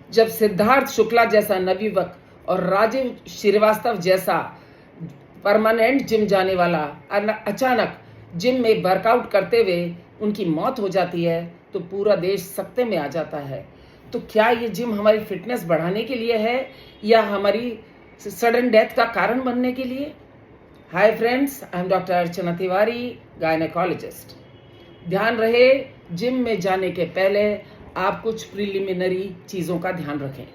जब सिद्धार्थ शुक्ला जैसा नवयुवक और राजीव श्रीवास्तव जैसा परमानेंट जिम जाने वाला अचानक जिम में वर्कआउट करते हुए उनकी मौत हो जाती है तो पूरा देश सकते में आ जाता है। तो क्या ये जिम हमारी फिटनेस बढ़ाने के लिए है या हमारी सडन डेथ का कारण बनने के लिए? Hi friends, I am doctor Archana Tiwari, gynaecologist. ध्यान रहे, जिम में जाने के पहले आप कुछ प्रिलिमिनरी चीज़ों का ध्यान रखें।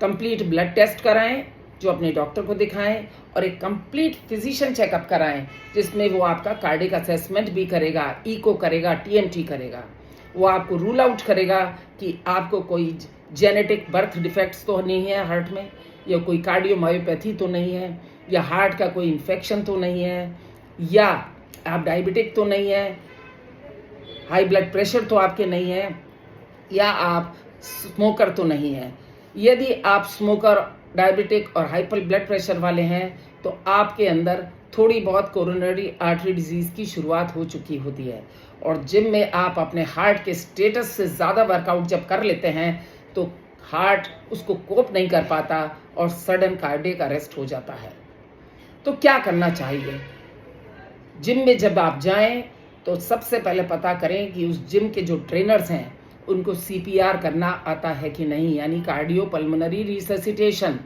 कंप्लीट ब्लड टेस्ट कराएं, जो अपने डॉक्टर को दिखाएं, और एक कंप्लीट फिजिशियन चेकअप कराएं जिसमें वो आपका कार्डियक असेसमेंट भी करेगा, इको करेगा, टीएमटी करेगा। वो आपको रूल आउट करेगा कि आपको कोई जेनेटिक बर्थ डिफेक्ट्स तो नहीं है हार्ट में, या कोई कार्डियोमायोपैथी तो नहीं है, या हार्ट का कोई इन्फेक्शन तो नहीं है, या आप डायबिटिक तो नहीं है, हाई ब्लड प्रेशर तो आपके नहीं है, या आप स्मोकर तो नहीं है। यदि आप स्मोकर, डायबिटिक और हाइपर ब्लड प्रेशर वाले हैं तो आपके अंदर थोड़ी बहुत कोरोनरी आर्टरी डिजीज की शुरुआत हो चुकी होती है, और जिम में आप अपने हार्ट के स्टेटस से ज़्यादा वर्कआउट जब कर लेते हैं तो हार्ट उसको कोप नहीं कर पाता और सडन कार्डियक अरेस्ट हो जाता है। तो क्या करना चाहिए? जिम में जब आप जाएं तो सबसे पहले पता करें कि उस जिम के जो ट्रेनर्स हैं उनको सीपीआर करना आता है कि नहीं, यानी कार्डियो पल्मोनरी रिससिटेशन,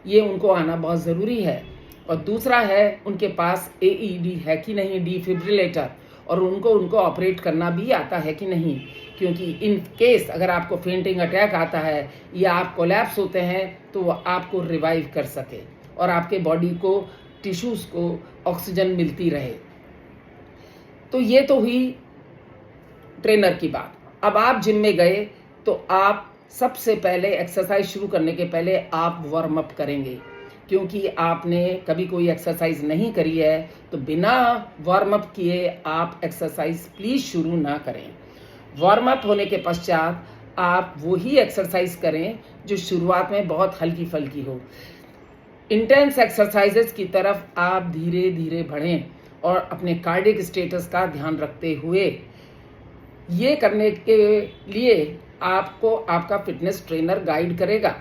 ये उनको आना बहुत ज़रूरी है। और दूसरा है उनके पास एईडी है कि नहीं, डिफिब्रिलेटर, और उनको ऑपरेट करना भी आता है कि नहीं, क्योंकि इन केस अगर आपको फेंटिंग अटैक आता है या आप कोलैप्स होते हैं तो वो आपको रिवाइव कर सके और आपके बॉडी को, टिश्यूज़ को ऑक्सीजन मिलती रहे। तो ये तो हुई ट्रेनर की बात। अब आप जिम में गए तो आप सबसे पहले एक्सरसाइज शुरू करने के पहले आप वार्म अप करेंगे, क्योंकि आपने कभी कोई एक्सरसाइज नहीं करी है तो बिना वार्म अप किए आप एक्सरसाइज प्लीज़ शुरू ना करें। वार्म अप होने के पश्चात आप वही एक्सरसाइज करें जो शुरुआत में बहुत हल्की फुल्की हो। इंटेंस एक्सरसाइजेस की तरफ आप धीरे धीरे बढ़ें और अपने कार्डियक स्टेटस का ध्यान रखते हुए। ये करने के लिए आपको आपका फिटनेस ट्रेनर गाइड करेगा।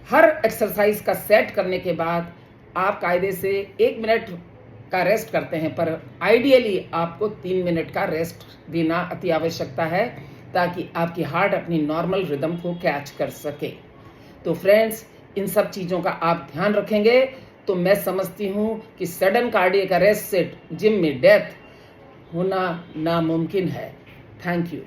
हर एक्सरसाइज का सेट करने के बाद आप कायदे से 1 मिनट का रेस्ट करते हैं, पर आइडियली आपको 3 मिनट का रेस्ट देना अति आवश्यकता है ताकि आपकी हार्ट अपनी नॉर्मल रिदम को कैच कर सके। तो फ्रेंड्स, इन सब चीज़ों का आप ध्यान रखेंगे तो मैं समझती हूँ कि सडन कार्डियक अरेस्ट से जिम में डेथ होना नामुमकिन है। Thank you.